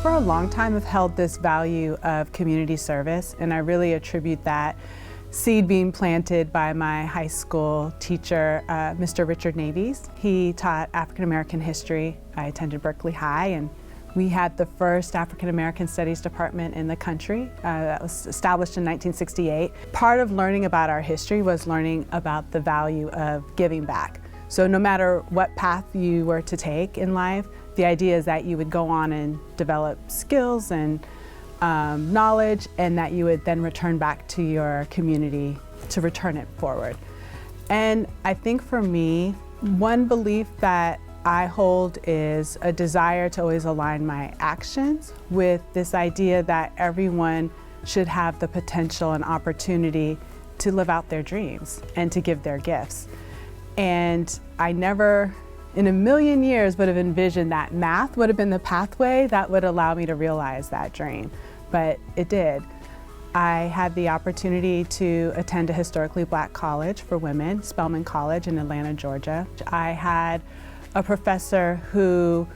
For a long time, I've held this value of community service, and I really attribute that seed being planted by my high school teacher, Mr. Richard Navies. He taught African American history. I attended Berkeley High, and we had the first African American Studies department in the country that was established in 1968. Part of learning about our history was learning about the value of giving back. So no matter what path you were to take in life, the idea is that you would go on and develop skills and knowledge, and that you would then return back to your community to return it forward. And I think for me, one belief that I hold is a desire to always align my actions with this idea that everyone should have the potential and opportunity to live out their dreams and to give their gifts. And I never in a million years would have envisioned that math would have been the pathway that would allow me to realize that dream, but it did. I had the opportunity to attend a historically black college for women, Spelman College in Atlanta, Georgia. I had a professor who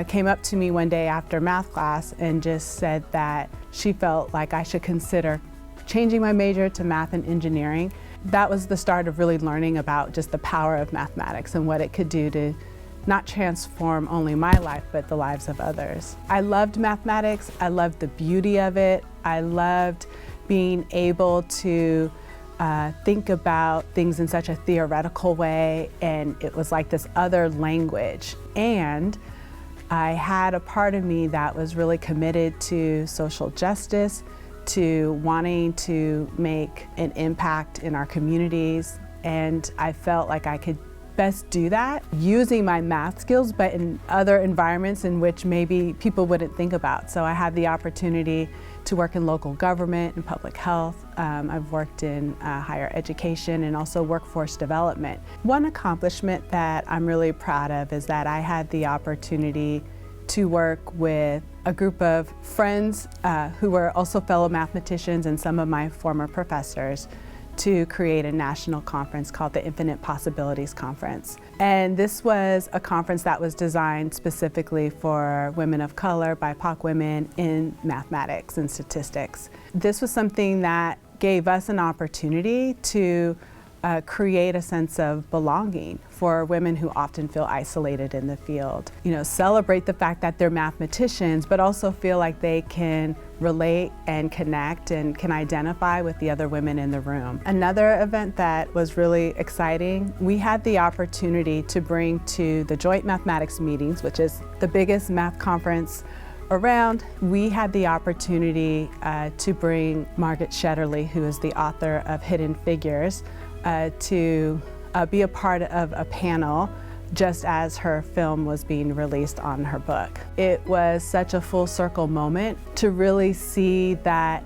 came up to me one day after math class and just said that she felt like I should consider changing my major to math and engineering. That was the start of really learning about just the power of mathematics and what it could do to not transform only my life, but the lives of others. I loved mathematics. I loved the beauty of it. I loved being able to think about things in such a theoretical way, and it was like this other language. And I had a part of me that was really committed to social justice, to wanting to make an impact in our communities, and I felt like I could best do that using my math skills, but in other environments in which maybe people wouldn't think about. So I had the opportunity to work in local government and public health. I've worked in higher education and also workforce development. One accomplishment that I'm really proud of is that I had the opportunity to work with a group of friends who were also fellow mathematicians and some of my former professors to create a national conference called the Infinite Possibilities Conference. And this was a conference that was designed specifically for women of color, BIPOC women in mathematics and statistics. This was something that gave us an opportunity to create a sense of belonging for women who often feel isolated in the field. You know, celebrate the fact that they're mathematicians, but also feel like they can relate and connect and can identify with the other women in the room. Another event that was really exciting, we had the opportunity to bring to the Joint Mathematics Meetings, which is the biggest math conference around. We had the opportunity to bring Margaret Shetterly, who is the author of Hidden Figures, to be a part of a panel just as her film was being released on her book. It was such a full circle moment to really see that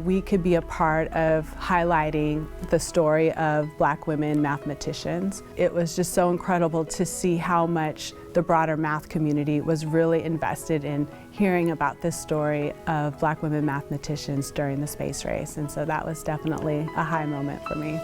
we could be a part of highlighting the story of Black women mathematicians. It was just so incredible to see how much the broader math community was really invested in hearing about this story of Black women mathematicians during the space race. And so that was definitely a high moment for me.